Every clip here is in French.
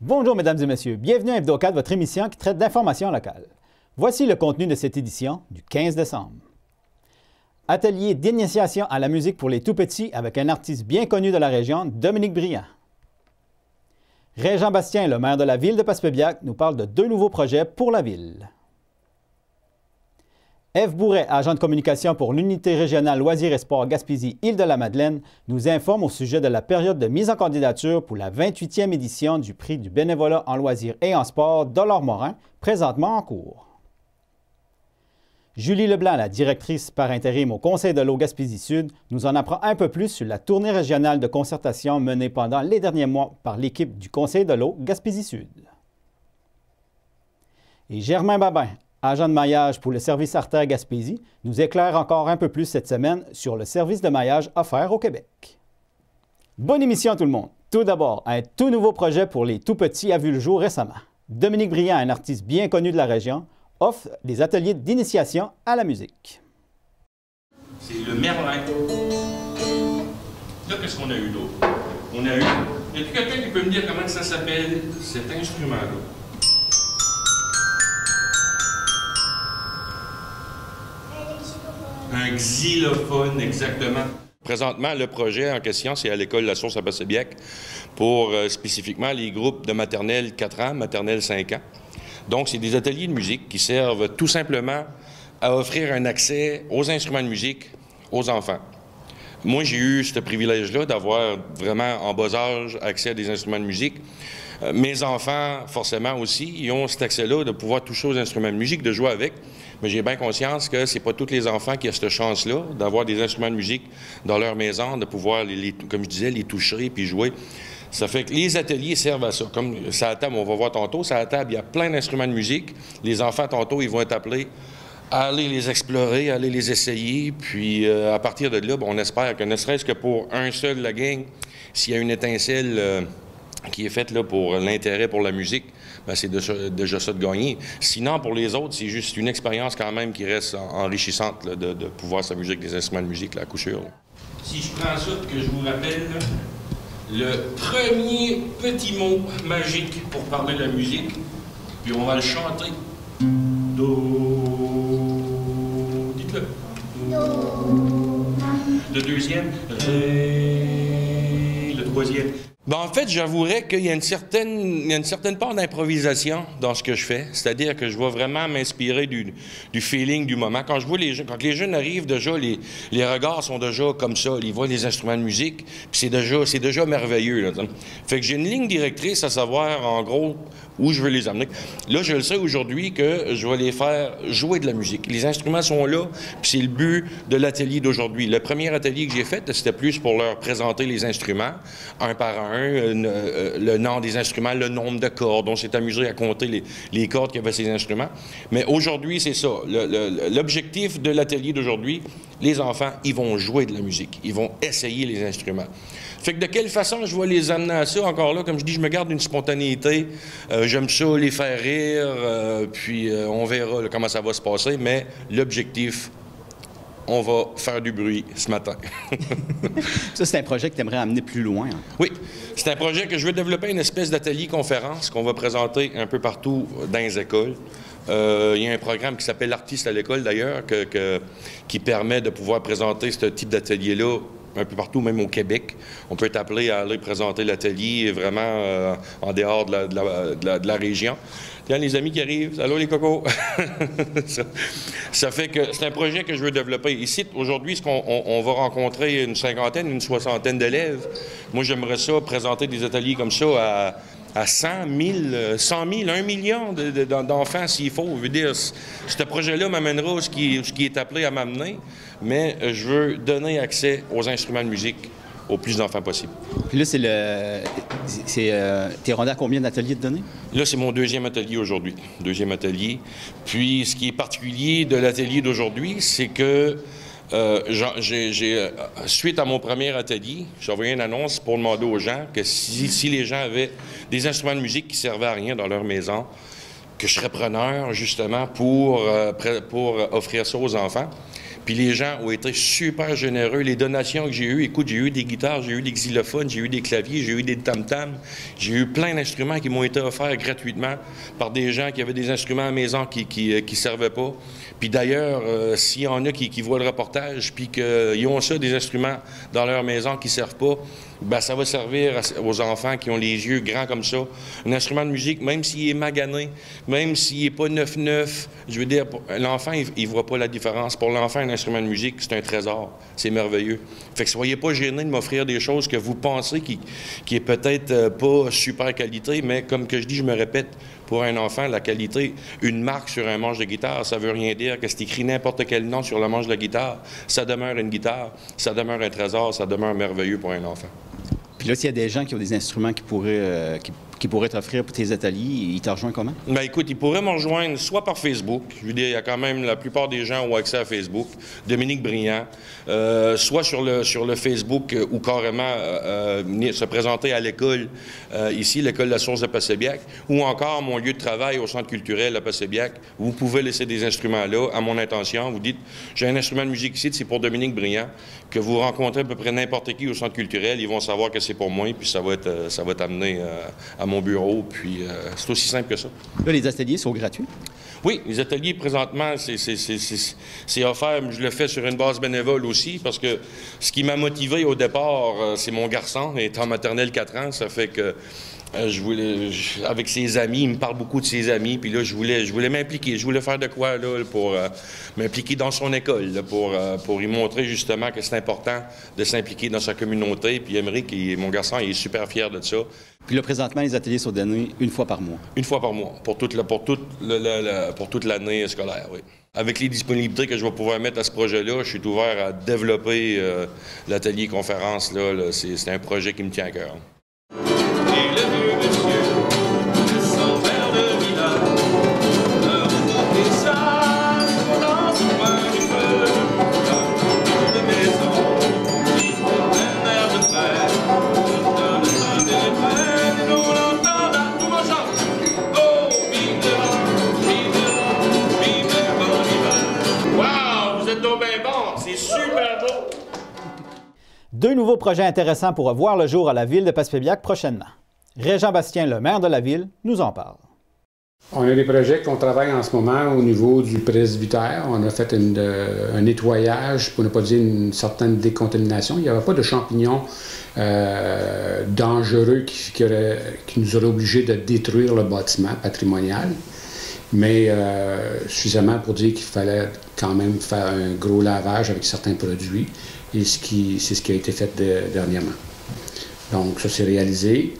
Bonjour mesdames et messieurs, bienvenue à Hebdo4, votre émission qui traite d'informations locales. Voici le contenu de cette édition du 15 décembre. Atelier d'initiation à la musique pour les tout-petits avec un artiste bien connu de la région, Dominique Briand. Régent Bastien, le maire de la ville de Passepébiac, nous parle de 2 nouveaux projets pour la ville. Ève Bourret, agent de communication pour l'unité régionale Loisirs et Sports Gaspésie-Île-de-la-Madeleine, nous informe au sujet de la période de mise en candidature pour la 28e édition du prix du bénévolat en loisirs et en sport Dolores-Morin, présentement en cours. Julie Leblanc, la directrice par intérim au Conseil de l'eau Gaspésie-Sud, nous en apprend un peu plus sur la tournée régionale de concertation menée pendant les derniers mois par l'équipe du Conseil de l'eau Gaspésie-Sud. Et Germain Babin, agent de maillage pour le service Artère Gaspésie, nous éclaire encore un peu plus cette semaine sur le service de maillage offert au Québec. Bonne émission tout le monde! Tout d'abord, un tout nouveau projet pour les tout-petits a vu le jour récemment. Dominique Briand, un artiste bien connu de la région, offre des ateliers d'initiation à la musique. C'est le Merlin. Là, qu'est-ce qu'on a eu d'autre? On a eu... Y a-t-il quelqu'un qui peut me dire comment ça s'appelle, cet instrument-là? Un xylophone, exactement. Présentement, le projet en question, c'est à l'école La Source à Passepébiac pour spécifiquement les groupes de maternelle 4 ans, maternelle 5 ans. Donc, c'est des ateliers de musique qui servent tout simplement à offrir un accès aux instruments de musique aux enfants. Moi, j'ai eu ce privilège-là d'avoir vraiment en bas âge accès à des instruments de musique. Mes enfants, forcément aussi, ils ont cet accès-là de pouvoir toucher aux instruments de musique, de jouer avec. Mais j'ai bien conscience que c'est pas tous les enfants qui ont cette chance-là d'avoir des instruments de musique dans leur maison, de pouvoir, comme je disais, les toucher puis jouer. Ça fait que les ateliers servent à ça. Comme ça à table, on va voir tantôt, ça à table, il y a plein d'instruments de musique. Les enfants, tantôt, ils vont être appelés à aller les explorer, à aller les essayer. Puis à partir de là, on espère que ne serait-ce que pour un seul, la gang, s'il y a une étincelle qui est faite là, pour l'intérêt pour la musique, bien, c'est déjà ça de gagner. Sinon, pour les autres, c'est juste une expérience quand même qui reste enrichissante là, de pouvoir s'amuser avec des instruments de musique, là, à coup sûr. Là. Si je prends ça, que je vous rappelle, là, le premier petit mot magique pour parler de la musique, puis on va le chanter. Do. Dites-le. Do. Le deuxième. Ré. Le troisième. Ben, en fait, j'avouerais qu'il y a une certaine part d'improvisation dans ce que je fais. C'est-à-dire que je vais vraiment m'inspirer du feeling du moment. Quand je vois les jeunes, quand les jeunes arrivent, déjà, les regards sont déjà comme ça. Ils voient les instruments de musique, puis c'est déjà merveilleux. Là, fait que j'ai une ligne directrice à savoir, en gros, où je veux les amener. Là, je le sais aujourd'hui que je vais les faire jouer de la musique. Les instruments sont là, puis c'est le but de l'atelier d'aujourd'hui. Le premier atelier que j'ai fait, c'était plus pour leur présenter les instruments, un par un, le nom des instruments, le nombre de cordes. On s'est amusé à compter les cordes qu'il y avait ces instruments. Mais aujourd'hui, c'est ça. L'objectif de l'atelier d'aujourd'hui, les enfants, ils vont jouer de la musique. Ils vont essayer les instruments. Fait que de quelle façon je vais les amener à ça? Encore là, comme je dis, je me garde une spontanéité. J'aime ça les faire rire, puis on verra là, comment ça va se passer. Mais l'objectif, on va faire du bruit ce matin. Ça, c'est un projet que tu aimerais amener plus loin. Hein? Oui, c'est un projet que je veux développer, une espèce d'atelier-conférence qu'on va présenter un peu partout dans les écoles. Il y a un programme qui s'appelle Artiste à l'école, d'ailleurs, qui permet de pouvoir présenter ce type d'atelier-là un peu partout, même au Québec. On peut être appelé à aller présenter l'atelier vraiment en dehors de la région. Tiens, les amis qui arrivent, allô les cocos! ça fait que c'est un projet que je veux développer. Ici, aujourd'hui, on va rencontrer une cinquantaine, une soixantaine d'élèves. Moi, j'aimerais ça, présenter des ateliers comme ça à 100 000, 1 million d'enfants s'il faut. Je veux dire, ce projet-là m'amènera ce qui est appelé à m'amener, mais je veux donner accès aux instruments de musique au plus d'enfants possible. Puis là, t'es rendu à combien d'ateliers de données? Là, c'est mon 2e atelier aujourd'hui. 2e atelier. Puis, ce qui est particulier de l'atelier d'aujourd'hui, c'est que suite à mon premier atelier, j'ai envoyé une annonce pour demander aux gens que si les gens avaient des instruments de musique qui servaient à rien dans leur maison, que je serais preneur, justement, pour offrir ça aux enfants. Puis les gens ont été super généreux. Les donations que j'ai eues, écoute, j'ai eu des guitares, j'ai eu des xylophones, j'ai eu des claviers, j'ai eu des tam-tams, j'ai eu plein d'instruments qui m'ont été offerts gratuitement par des gens qui avaient des instruments à la maison qui servaient pas. Puis d'ailleurs, s'il y en a qui voient le reportage, puis qu'ils ont ça, des instruments dans leur maison qui ne servent pas, bien, ça va servir aux enfants qui ont les yeux grands comme ça. Un instrument de musique, même s'il est magané, même s'il n'est pas neuf, je veux dire, l'enfant, il ne voit pas la différence. Pour l'enfant, un instrument de musique, c'est un trésor. C'est merveilleux. Fait que soyez pas gênés de m'offrir des choses que vous pensez qui est peut-être pas super qualité, mais comme que je dis, je me répète, pour un enfant, la qualité, une marque sur un manche de guitare, ça veut rien dire que c'est écrit n'importe quel nom sur le manche de la guitare. Ça demeure une guitare, ça demeure un trésor, ça demeure merveilleux pour un enfant. Puis là, s'il y a des gens qui ont des instruments qui pourraient t'offrir pour tes ateliers, ils te rejoignent comment? Bien, écoute, ils pourraient me rejoindre soit par Facebook. Je veux dire, il y a quand même, la plupart des gens ont accès à Facebook. Dominique Briand. Soit sur le Facebook ou carrément se présenter à l'école, ici, l'école La Source de Passaibiac, ou encore mon lieu de travail au Centre culturel à Passaibiac. Vous pouvez laisser des instruments là, à mon intention. Vous dites, j'ai un instrument de musique ici, c'est pour Dominique Briand, que vous rencontrez à peu près n'importe qui au Centre culturel, ils vont savoir que c'est pour moi, puis ça va être amené à mon bureau, puis c'est aussi simple que ça. Là, les ateliers sont gratuits? Oui, les ateliers, présentement, c'est offert. Je le fais sur une base bénévole aussi, parce que ce qui m'a motivé au départ, c'est mon garçon, étant maternelle 4 ans, ça fait que avec ses amis, il me parle beaucoup de ses amis, puis là, je voulais m'impliquer. Je voulais faire de quoi, là, pour m'impliquer dans son école, là, pour lui montrer, justement, que c'est important de s'impliquer dans sa communauté. Puis Émeric, mon garçon, il est super fier de ça. Puis là, présentement, les ateliers sont donnés une fois par mois? Une fois par mois, pour toute l'année scolaire, oui. Avec les disponibilités que je vais pouvoir mettre à ce projet-là, je suis ouvert à développer l'atelier conférence, là, c'est un projet qui me tient à cœur. Deux nouveaux projets intéressants pourront voir le jour à la ville de Passepébiac prochainement. Régent Bastien, le maire de la ville, nous en parle. On a des projets qu'on travaille en ce moment au niveau du presbytère. On a fait un nettoyage, pour ne pas dire une certaine décontamination. Il n'y avait pas de champignons dangereux qui nous auraient obligés de détruire le bâtiment patrimonial, mais suffisamment pour dire qu'il fallait quand même faire un gros lavage avec certains produits, et c'est ce qui a été fait dernièrement. Donc ça, c'est réalisé.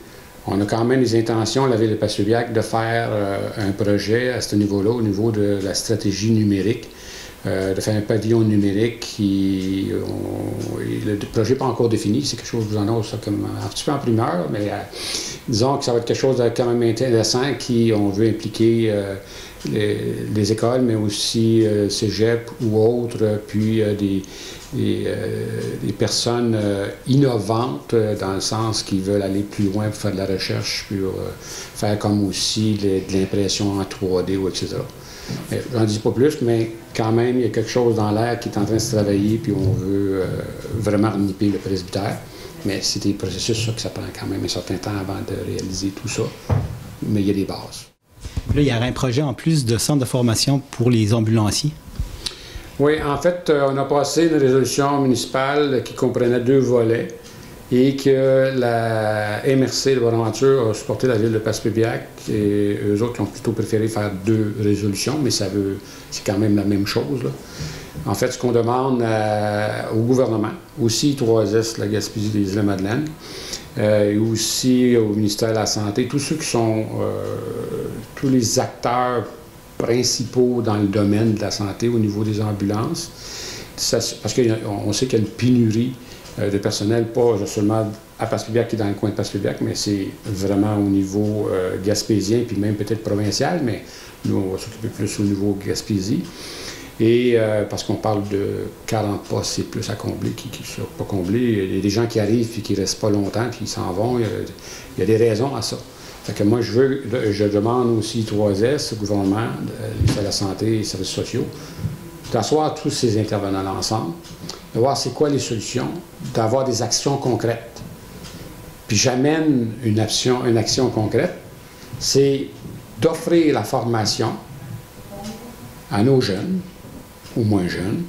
On a quand même les intentions, la Ville de Passepébiac, de faire un projet à ce niveau-là, au niveau de la stratégie numérique, de faire un pavillon numérique le projet n'est pas encore défini, c'est quelque chose que je vous annonce comme un petit peu en primeur, mais disons que ça va être quelque chose de quand même intéressant on veut impliquer les écoles, mais aussi cégep ou autres, puis des personnes innovantes dans le sens qui veulent aller plus loin pour faire de la recherche, pour faire comme aussi de l'impression en 3D ou etc. J'en dis pas plus, mais quand même, il y a quelque chose dans l'air qui est en train de se travailler, puis on veut vraiment reniper le presbytère. Mais c'est des processus ça, que ça prend quand même un certain temps avant de réaliser tout ça. Mais il y a des bases. Là, il y a un projet en plus de centre de formation pour les ambulanciers. Oui, en fait, on a passé une résolution municipale qui comprenait 2 volets et que la MRC de Bonaventure a supporté la ville de Passepébiac et eux autres qui ont plutôt préféré faire 2 résolutions, mais c'est quand même la même chose, là. En fait, ce qu'on demande au gouvernement, aussi 3S, la Gaspésie des Îles-Madeleine, et aussi au ministère de la Santé, tous ceux qui sont tous les acteurs principaux dans le domaine de la santé au niveau des ambulances, parce qu'on sait qu'il y a une pénurie de personnel, pas seulement à Passepébiac qui est dans le coin de Passepébiac, mais c'est vraiment au niveau gaspésien, puis même peut-être provincial, mais nous, on va s'occuper plus au niveau Gaspésie. Et parce qu'on parle de 40 postes, c'est plus à combler qui ne sont pas comblés. Il y a des gens qui arrivent et qui ne restent pas longtemps, puis ils s'en vont. Il y a des raisons à ça. Fait que moi, je demande aussi 3S, le gouvernement, le ministère de la Santé et les services sociaux, d'asseoir tous ces intervenants ensemble, de voir c'est quoi les solutions, d'avoir des actions concrètes. Puis j'amène une action concrète, c'est d'offrir la formation à nos jeunes, ou moins jeunes,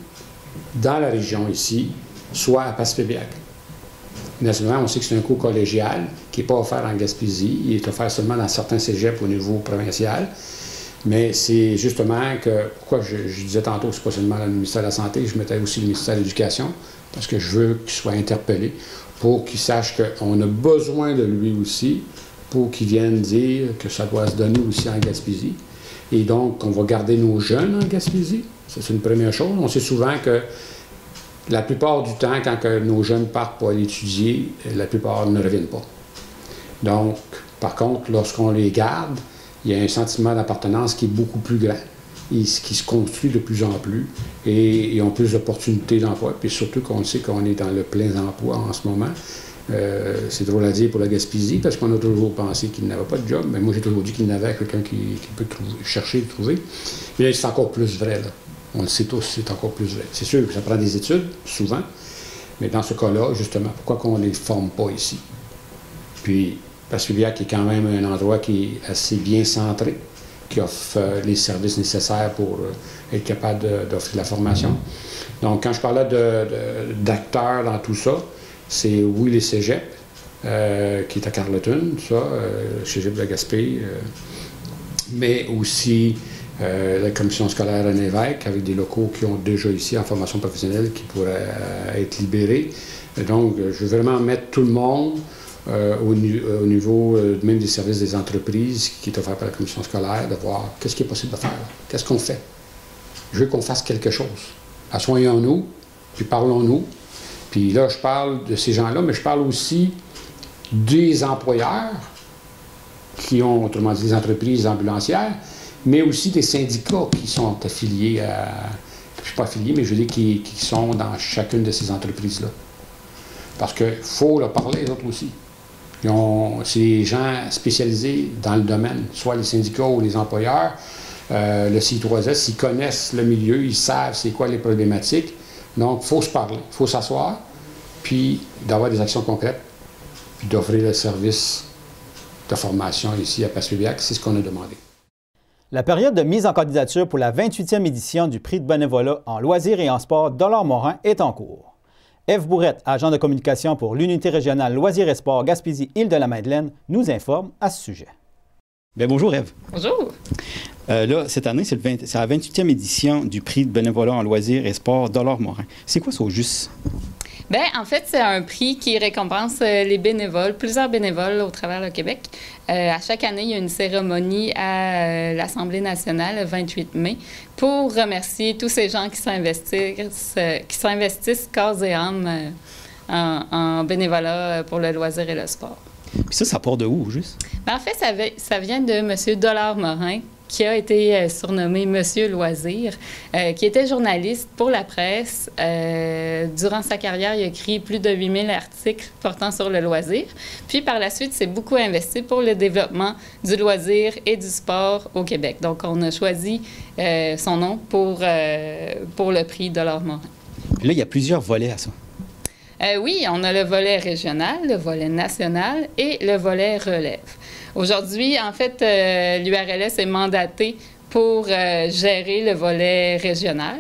dans la région ici, soit à Passepébiac. Nationalement, on sait que c'est un cours collégial qui n'est pas offert en Gaspésie, il est offert seulement dans certains cégeps au niveau provincial. Mais c'est justement que, pourquoi je disais tantôt que ce n'est pas seulement le ministère de la Santé, je mettais aussi le ministère de l'Éducation, parce que je veux qu'il soit interpellé pour qu'il sache qu'on a besoin de lui aussi, pour qu'il vienne dire que ça doit se donner aussi en Gaspésie. Et donc, on va garder nos jeunes en Gaspésie. Ça, c'est une première chose. On sait souvent que la plupart du temps, quand nos jeunes partent pour aller étudier, la plupart ne reviennent pas. Donc, par contre, lorsqu'on les garde, il y a un sentiment d'appartenance qui est beaucoup plus grand, et qui se construit de plus en plus, et ils ont plus d'opportunités d'emploi, puis surtout qu'on sait qu'on est dans le plein emploi en ce moment. C'est drôle à dire pour la Gaspésie, parce qu'on a toujours pensé qu'il n'avait pas de job, mais moi j'ai toujours dit qu'il n'avait quelqu'un qui peut chercher et trouver. Mais là, c'est encore plus vrai, là. On le sait tous, c'est encore plus vrai. C'est sûr que ça prend des études, souvent, mais dans ce cas-là, justement, pourquoi qu'on ne les forme pas ici? Puis, Passepébiac est quand même un endroit qui est assez bien centré, qui offre les services nécessaires pour être capable d'offrir la formation. Donc, quand je parlais d'acteurs dans tout ça, c'est oui les cégeps, qui est à Carleton, ça, cégep de Gaspé, mais aussi la commission scolaire à Évêque, avec des locaux qui ont déjà ici en formation professionnelle qui pourraient être libérés. Et donc, je veux vraiment mettre tout le monde au niveau même des services des entreprises qui est offert par la commission scolaire, de voir qu'est-ce qui est possible de faire, qu'est-ce qu'on fait. Je veux qu'on fasse quelque chose. Assoyons-nous, puis parlons-nous. Puis là, je parle de ces gens-là, mais je parle aussi des employeurs qui ont, autrement dit, des entreprises ambulancières, mais aussi des syndicats qui sont affiliés à... Je ne suis pas affilié, mais je veux dire qui sont dans chacune de ces entreprises-là. Parce qu'il faut leur parler, les autres aussi. C'est des gens spécialisés dans le domaine, soit les syndicats ou les employeurs. Le CI3S, ils connaissent le milieu, ils savent c'est quoi les problématiques. Donc, il faut se parler, il faut s'asseoir, puis d'avoir des actions concrètes, puis d'offrir le service de formation ici à Passepébiac. C'est ce qu'on a demandé. La période de mise en candidature pour la 28e édition du prix de bénévolat en loisirs et en sport Dollard-Morin est en cours. Ève Bourrette, agent de communication pour l'unité régionale Loisirs et Sports Gaspésie-Île-de-la-Madeleine, nous informe à ce sujet. Bien, bonjour Ève. Bonjour. Là, cette année, c'est la 28e édition du prix de bénévolat en loisirs et sports Dollard-Morin. C'est quoi ça au juste? Bien, en fait, c'est un prix qui récompense les bénévoles, plusieurs bénévoles au travers du Québec. À chaque année, il y a une cérémonie à l'Assemblée nationale le 28 mai pour remercier tous ces gens qui s'investissent corps et âme en bénévolat pour le loisir et le sport. Puis ça part de où, au juste? Bien, en fait, ça vient de M. Dollard-Morin, qui a été surnommé Monsieur Loisir, qui était journaliste pour la presse. Durant sa carrière, il a écrit plus de 8000 articles portant sur le loisir. Puis, par la suite, s'est beaucoup investi pour le développement du loisir et du sport au Québec. Donc, on a choisi son nom pour le prix Dollard-Morin. Puis là, il y a plusieurs volets à ça. Oui, on a le volet régional, le volet national et le volet relève. Aujourd'hui, en fait, l'URLS est mandaté pour gérer le volet régional.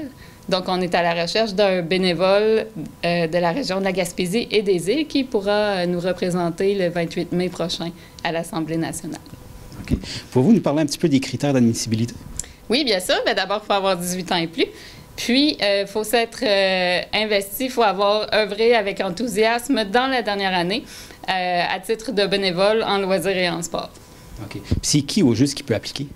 Donc, on est à la recherche d'un bénévole de la région de la Gaspésie et des îles qui pourra nous représenter le 28 mai prochain à l'Assemblée nationale. OK. Pouvez-vous nous parler un petit peu des critères d'admissibilité? Oui, bien sûr. Bien, d'abord, il faut avoir 18 ans et plus. Puis, il faut s'être investi, il faut avoir œuvré avec enthousiasme dans la dernière année à titre de bénévole en loisirs et en sport. OK. Puis c'est qui au juste qui peut appliquer?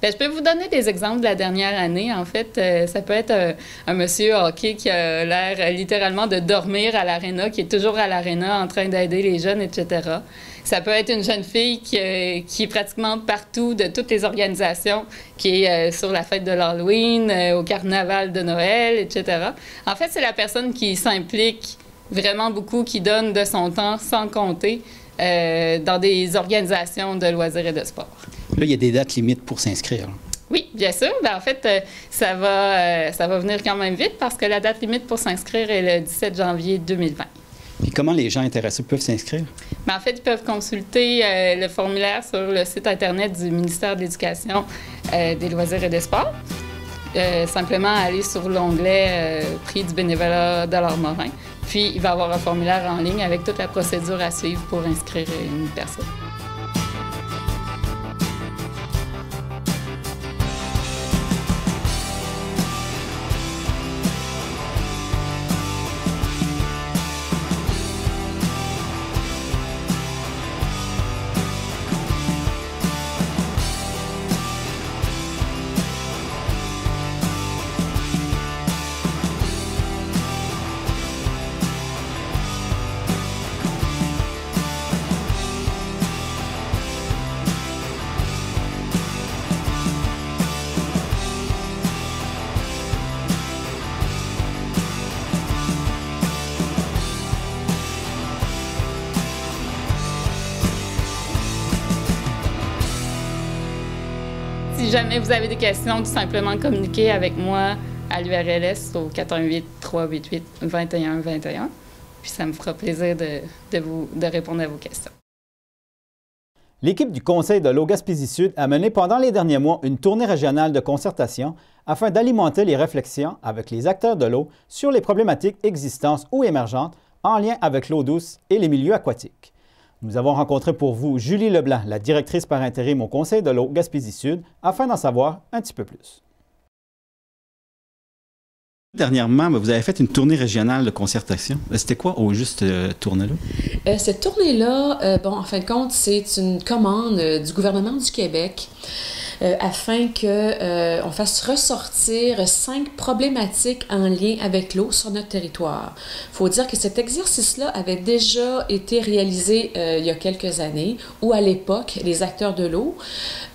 Bien, je peux vous donner des exemples de la dernière année. En fait, ça peut être un monsieur hockey qui a l'air littéralement de dormir à l'aréna, qui est toujours à l'aréna en train d'aider les jeunes, etc. Ça peut être une jeune fille qui est pratiquement partout de toutes les organisations, qui est sur la fête de l'Halloween, au carnaval de Noël, etc. En fait, c'est la personne qui s'implique vraiment beaucoup, qui donne de son temps sans compter dans des organisations de loisirs et de sport. Là, il y a des dates limites pour s'inscrire. Oui, bien sûr. En fait, ça va venir quand même vite parce que la date limite pour s'inscrire est le 17 janvier 2020. Puis comment les gens intéressés peuvent s'inscrire? En fait, ils peuvent consulter le formulaire sur le site Internet du ministère de l'Éducation, des Loisirs et des Sports. Simplement aller sur l'onglet Prix du bénévolat Dollars-Morin. Puis, il va y avoir un formulaire en ligne avec toute la procédure à suivre pour inscrire une personne. Si jamais vous avez des questions, tout simplement communiquez avec moi à l'URLS au 418-388-2121. Puis ça me fera plaisir de répondre à vos questions. L'équipe du Conseil de l'eau Gaspésie-Sud a mené pendant les derniers mois une tournée régionale de concertation afin d'alimenter les réflexions avec les acteurs de l'eau sur les problématiques existantes ou émergentes en lien avec l'eau douce et les milieux aquatiques. Nous avons rencontré pour vous Julie Leblanc, la directrice par intérim au Conseil de l'eau Gaspésie-Sud, afin d'en savoir un petit peu plus. Dernièrement, vous avez fait une tournée régionale de concertation. C'était quoi au juste tournée-là? Cette tournée-là, en fin de compte, c'est une commande du gouvernement du Québec afin qu'on fasse ressortir 5 problématiques en lien avec l'eau sur notre territoire. Il faut dire que cet exercice-là avait déjà été réalisé il y a quelques années, où à l'époque, les acteurs de l'eau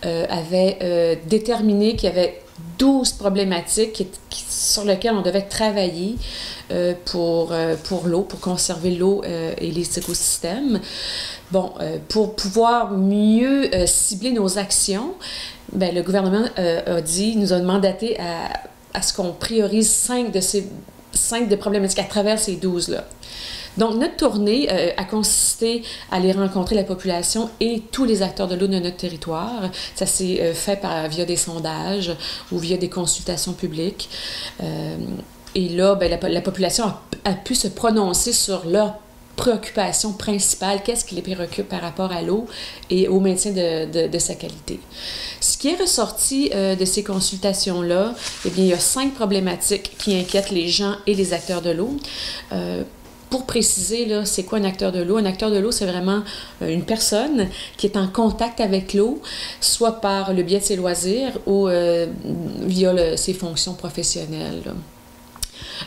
avaient déterminé qu'il y avait 12 problématiques sur lesquelles on devait travailler pour l'eau, pour conserver l'eau et les écosystèmes. Pour pouvoir mieux cibler nos actions, le gouvernement nous a mandaté à ce qu'on priorise 5 de problématiques à travers ces 12-là. Donc, notre tournée a consisté à aller rencontrer la population et tous les acteurs de l'eau de notre territoire. Ça s'est fait via des sondages ou via des consultations publiques. Et là, la population a pu se prononcer sur leurs préoccupations principales, qu'est-ce qui les préoccupe par rapport à l'eau et au maintien de sa qualité. Ce qui est ressorti de ces consultations-là, il y a 5 problématiques qui inquiètent les gens et les acteurs de l'eau. Pour préciser, là, c'est quoi un acteur de l'eau? Un acteur de l'eau, c'est vraiment une personne qui est en contact avec l'eau, soit par le biais de ses loisirs ou via ses fonctions professionnelles.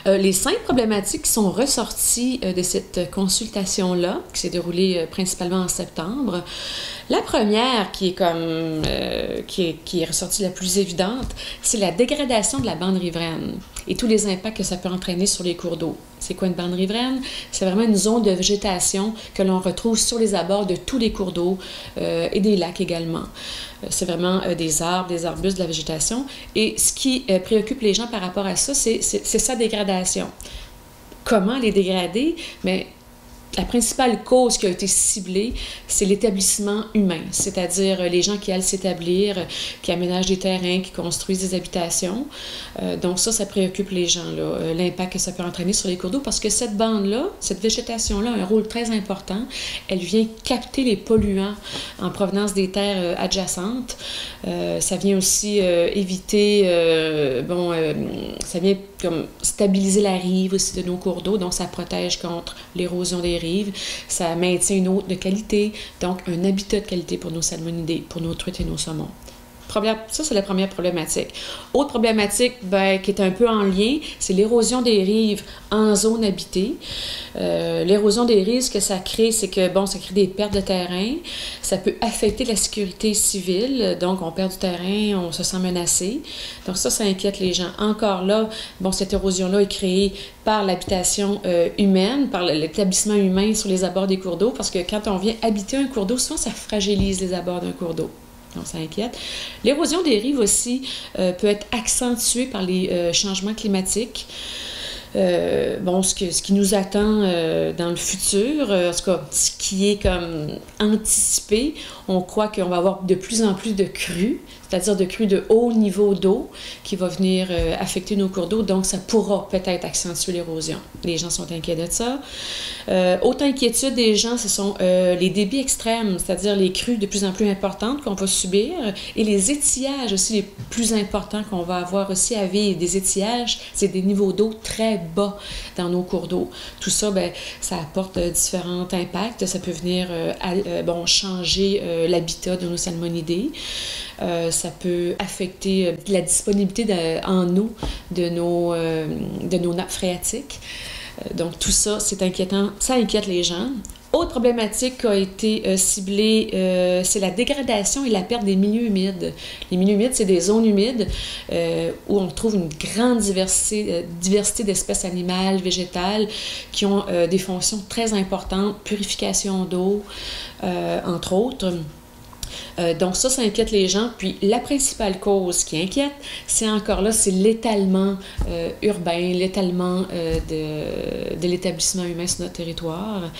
Les 5 problématiques qui sont ressorties de cette consultation-là, qui s'est déroulée principalement en septembre, la première qui est ressortie la plus évidente, c'est la dégradation de la bande riveraine et tous les impacts que ça peut entraîner sur les cours d'eau. C'est quoi une bande riveraine? C'est vraiment une zone de végétation que l'on retrouve sur les abords de tous les cours d'eau et des lacs également. C'est vraiment des arbres, des arbustes, de la végétation. Et ce qui préoccupe les gens par rapport à ça, c'est sa dégradation. Comment les dégrader? Mais la principale cause qui a été ciblée, c'est l'établissement humain, c'est-à-dire les gens qui allent s'établir, qui aménagent des terrains, qui construisent des habitations. Donc ça préoccupe les gens, l'impact que ça peut entraîner sur les cours d'eau, parce que cette bande-là, cette végétation-là a un rôle très important. Elle vient capter les polluants en provenance des terres adjacentes. Ça vient aussi éviter, ça vient comme stabiliser la rive aussi de nos cours d'eau, donc ça protège contre l'érosion des rives, ça maintient une eau de qualité, donc un habitat de qualité pour nos salmonidés, pour nos truites et nos saumons. Ça, c'est la première problématique. Autre problématique qui est un peu en lien, c'est l'érosion des rives en zone habitée. L'érosion des rives, ce que ça crée, c'est que, ça crée des pertes de terrain. Ça peut affecter la sécurité civile. Donc, on perd du terrain, on se sent menacé. Donc, ça inquiète les gens. Encore là, cette érosion-là est créée par l'habitation humaine, par l'établissement humain sur les abords des cours d'eau, parce que quand on vient habiter un cours d'eau, souvent, ça fragilise les abords d'un cours d'eau. Donc, ça inquiète. L'érosion des rives aussi peut être accentuée par les changements climatiques. Ce qui nous attend dans le futur, en tout cas, ce qui est comme anticipé, on croit qu'on va avoir de plus en plus de crues, c'est-à-dire de crues de haut niveau d'eau qui va venir affecter nos cours d'eau, donc ça pourra peut-être accentuer l'érosion. Les gens sont inquiets de ça. Autre inquiétude des gens, ce sont les débits extrêmes, c'est-à-dire les crues de plus en plus importantes qu'on va subir et les étiages aussi les plus importants qu'on va avoir aussi à vivre. Des étiages, c'est des niveaux d'eau très bas dans nos cours d'eau. Tout ça, bien, ça apporte différents impacts. Ça peut venir changer l'habitat de nos salmonidés. Ça peut affecter la disponibilité en eau de nos nappes phréatiques. Donc tout ça, c'est inquiétant. Ça inquiète les gens. Autre problématique qui a été ciblée, c'est la dégradation et la perte des milieux humides. Les milieux humides, c'est des zones humides où on trouve une grande diversité d'espèces animales, végétales, qui ont des fonctions très importantes, purification d'eau, entre autres. Donc ça inquiète les gens. Puis la principale cause qui inquiète, c'est encore là, c'est l'étalement urbain, l'étalement de l'établissement humain sur notre territoire.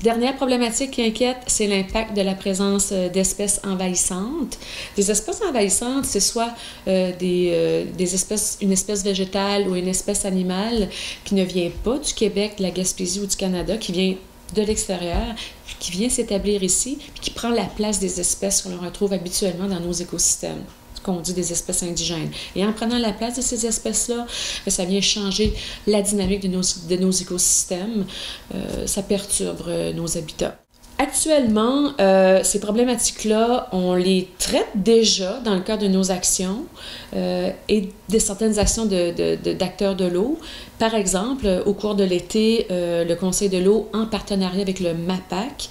Dernière problématique qui inquiète, c'est l'impact de la présence d'espèces envahissantes. Des espèces envahissantes, c'est soit une espèce végétale ou une espèce animale qui ne vient pas du Québec, de la Gaspésie ou du Canada, qui vient de l'extérieur, qui vient s'établir ici, puis qui prend la place des espèces qu'on retrouve habituellement dans nos écosystèmes, ce qu'on dit des espèces indigènes. Et en prenant la place de ces espèces-là, ça vient changer la dynamique de nos écosystèmes, ça perturbe nos habitats. Actuellement, ces problématiques-là, on les traite déjà dans le cadre de nos actions et de certaines actions d'acteurs de l'eau. Par exemple, au cours de l'été, le Conseil de l'eau, en partenariat avec le MAPAC,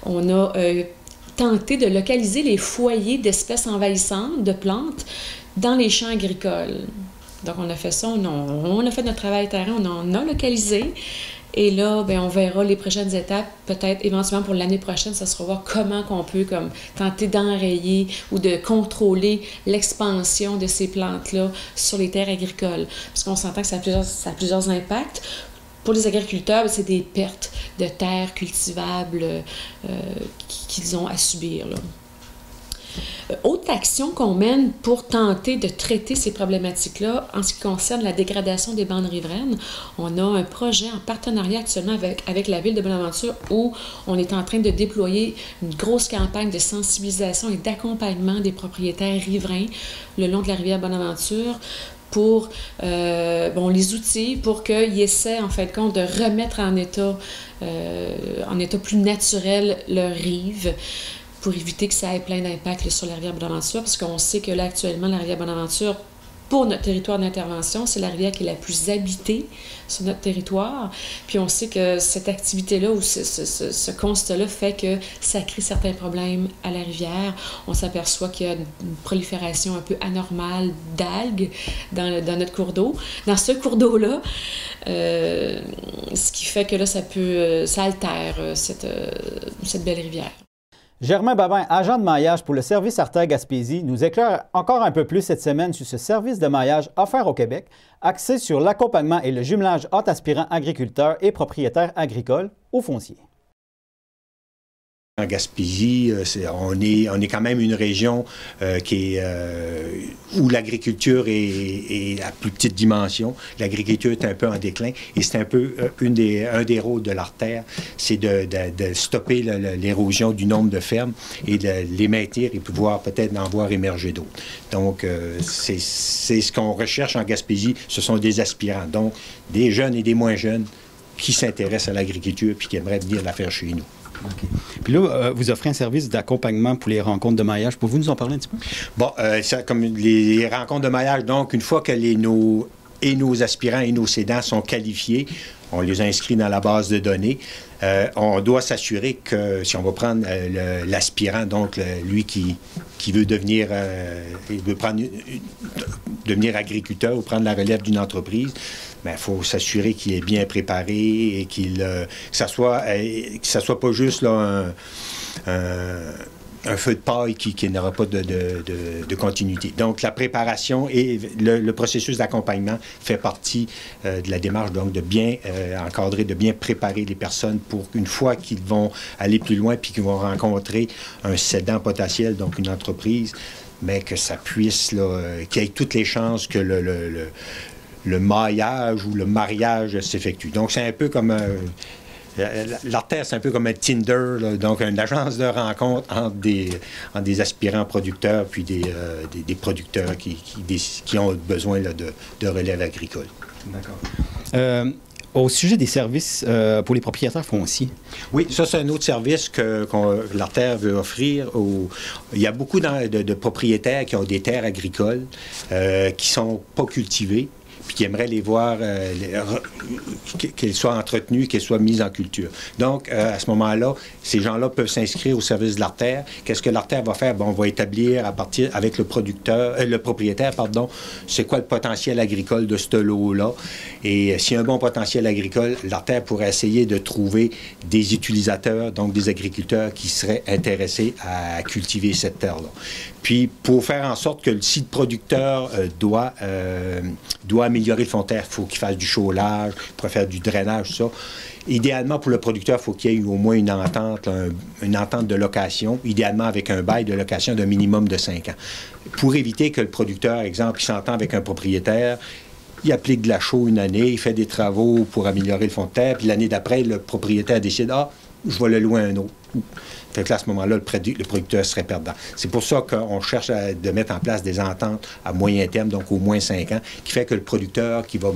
on a tenté de localiser les foyers d'espèces envahissantes de plantes dans les champs agricoles. Donc, on a fait ça, on a fait notre travail terrain, on en a localisé. Et là, bien, on verra les prochaines étapes, peut-être éventuellement pour l'année prochaine, ça sera voir comment on peut tenter d'enrayer ou de contrôler l'expansion de ces plantes-là sur les terres agricoles. Parce qu'on s'entend que ça a plusieurs impacts. Pour les agriculteurs, c'est des pertes de terres cultivables qu'ils ont à subir, là. Autre action qu'on mène pour tenter de traiter ces problématiques-là, en ce qui concerne la dégradation des bandes riveraines, on a un projet en partenariat actuellement avec la Ville de Bonaventure où on est en train de déployer une grosse campagne de sensibilisation et d'accompagnement des propriétaires riverains le long de la rivière Bonaventure pour les outils pour qu'ils essaient, en fin de compte, de remettre en état plus naturel leurs rives, pour éviter que ça ait plein d'impacts sur la rivière Bonaventure, parce qu'on sait que là, actuellement, la rivière Bonaventure, pour notre territoire d'intervention, c'est la rivière qui est la plus habitée sur notre territoire. Puis on sait que cette activité-là ou ce constat-là fait que ça crée certains problèmes à la rivière. On s'aperçoit qu'il y a une prolifération un peu anormale d'algues dans notre cours d'eau. Dans ce cours d'eau-là, ce qui fait que là, ça altère cette belle rivière. Germain Babin, agent de maillage pour le service Artère Gaspésie, nous éclaire encore un peu plus cette semaine sur ce service de maillage offert au Québec, axé sur l'accompagnement et le jumelage entre aspirants agriculteurs et propriétaires agricoles ou fonciers. En Gaspésie, on est quand même une région où l'agriculture est à plus petite dimension. L'agriculture est un peu en déclin et c'est un peu un des rôles de l'artère, c'est de stopper l'érosion du nombre de fermes et de les maintenir et pouvoir peut-être en voir émerger d'autres. Donc, c'est ce qu'on recherche en Gaspésie, ce sont des aspirants, donc des jeunes et des moins jeunes qui s'intéressent à l'agriculture et qui aimeraient venir la faire chez nous. Okay. Puis là, vous offrez un service d'accompagnement pour les rencontres de maillage. Pouvez-vous nous en parler un petit peu? Bon, comme les rencontres de maillage, donc, une fois que nos aspirants et nos cédants sont qualifiés, on les inscrit dans la base de données. On doit s'assurer que, si on va prendre l'aspirant, donc lui qui veut devenir agriculteur ou prendre la relève d'une entreprise, il faut s'assurer qu'il est bien préparé et que ça soit pas juste là, un feu de paille qui n'aura pas de continuité. Donc, la préparation et le processus d'accompagnement fait partie de la démarche, donc de bien encadrer, de bien préparer les personnes pour une fois qu'ils vont aller plus loin puis qu'ils vont rencontrer un cédant potentiel, donc une entreprise, mais que ça puisse, qu'il y ait toutes les chances que le maillage ou le mariage s'effectue. Donc, c'est un peu comme l'artère, c'est un peu comme un Tinder, là, donc une agence de rencontre entre des aspirants producteurs puis des producteurs qui ont besoin là, de relève agricole. D'accord. Au sujet des services pour les propriétaires fonciers. Oui, ça, c'est un autre service que l'Artère veut offrir. Il y a beaucoup de propriétaires qui ont des terres agricoles qui ne sont pas cultivées, puis qui aimeraient les voir, qu'elles soient entretenues, qu'elles soient mises en culture. Donc, à ce moment-là, ces gens-là peuvent s'inscrire au service de l'Artère. Qu'est-ce que l'Artère va faire? Bon, on va établir avec le propriétaire, c'est quoi le potentiel agricole de ce lot-là. Et s'il y a un bon potentiel agricole, l'Artère pourrait essayer de trouver des utilisateurs, donc des agriculteurs qui seraient intéressés à cultiver cette terre-là. Puis, pour faire en sorte que le site producteur doit améliorer le fond de terre, il faut qu'il fasse du chaulage, il pourrait faire du drainage, ça. Idéalement, pour le producteur, il faut qu'il y ait au moins une entente de location, idéalement avec un bail de location d'un minimum de 5 ans. Pour éviter que le producteur, exemple, il s'entend avec un propriétaire, il applique de la chaux une année, il fait des travaux pour améliorer le fond de terre, puis l'année d'après, le propriétaire décide « Ah, je vais le louer à un autre ». Fait que là, à ce moment-là, le producteur serait perdant. C'est pour ça qu'on cherche de mettre en place des ententes à moyen terme, donc au moins 5 ans, qui fait que le producteur qui va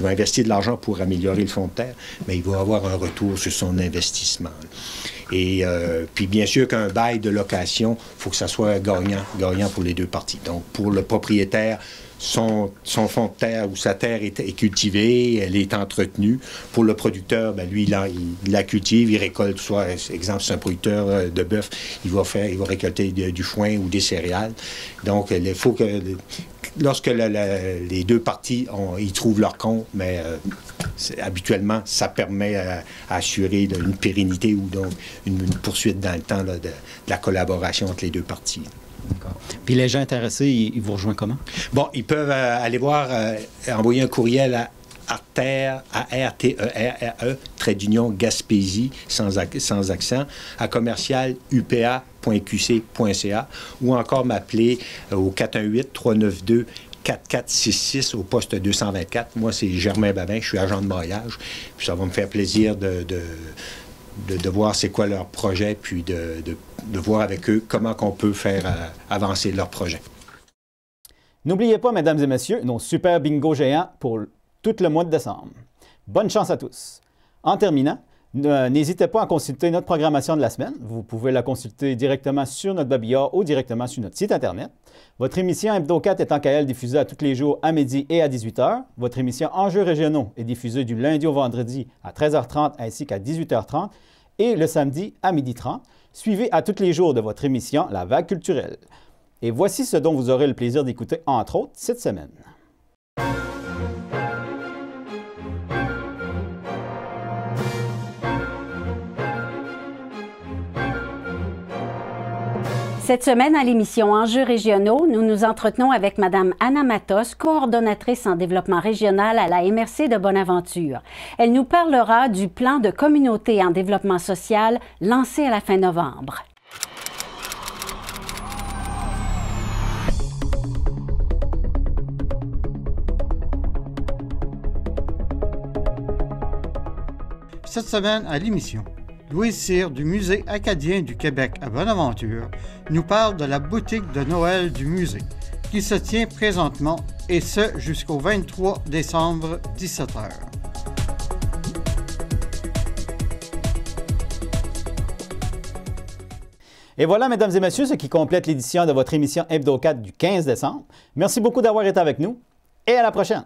investir de l'argent pour améliorer le fond de terre, mais il va avoir un retour sur son investissement. Et puis, bien sûr, qu'un bail de location, il faut que ça soit gagnant pour les deux parties. Donc, pour le propriétaire, son fond de terre ou sa terre est cultivée, elle est entretenue. Pour le producteur, ben lui, il la cultive, il récolte, soit, exemple, c'est un producteur de bœuf, il va récolter du foin ou des céréales. Donc, il faut que, lorsque les deux parties, ils trouvent leur compte, mais habituellement, ça permet à assurer une pérennité ou donc une poursuite dans le temps là, de la collaboration entre les deux parties. D'accord. Puis les gens intéressés, ils vous rejoignent comment? Bon, ils peuvent aller voir, envoyer un courriel à Artère, A-R-T-E-R-R-E, trait d'union Gaspésie, sans accent, à commercial upa.qc.ca, ou encore m'appeler au 418-392-4466 au poste 224. Moi, c'est Germain Babin, je suis agent de maillage. Puis ça va me faire plaisir de voir c'est quoi leur projet, puis de voir avec eux comment on peut faire avancer leur projet. N'oubliez pas, mesdames et messieurs, nos super bingo géants pour tout le mois de décembre. Bonne chance à tous. En terminant, n'hésitez pas à consulter notre programmation de la semaine. Vous pouvez la consulter directement sur notre babillard ou directement sur notre site Internet. Votre émission Hebdo 4 est en KL diffusée à tous les jours à midi et à 18h. Votre émission Enjeux régionaux est diffusée du lundi au vendredi à 13h30 ainsi qu'à 18h30 et le samedi à 12h30. Suivez à tous les jours de votre émission La Vague culturelle. Et voici ce dont vous aurez le plaisir d'écouter, entre autres, cette semaine. Cette semaine, à l'émission Enjeux régionaux, nous nous entretenons avec Mme Anna Matos, coordonnatrice en développement régional à la MRC de Bonaventure. Elle nous parlera du plan de communauté en développement social lancé à la fin novembre. Cette semaine, à l'émission, Louise Cyr du Musée acadien du Québec à Bonaventure nous parle de la boutique de Noël du musée qui se tient présentement et ce jusqu'au 23 décembre 17h. Et voilà, mesdames et messieurs, ce qui complète l'édition de votre émission Hebdo 4 du 15 décembre. Merci beaucoup d'avoir été avec nous et à la prochaine!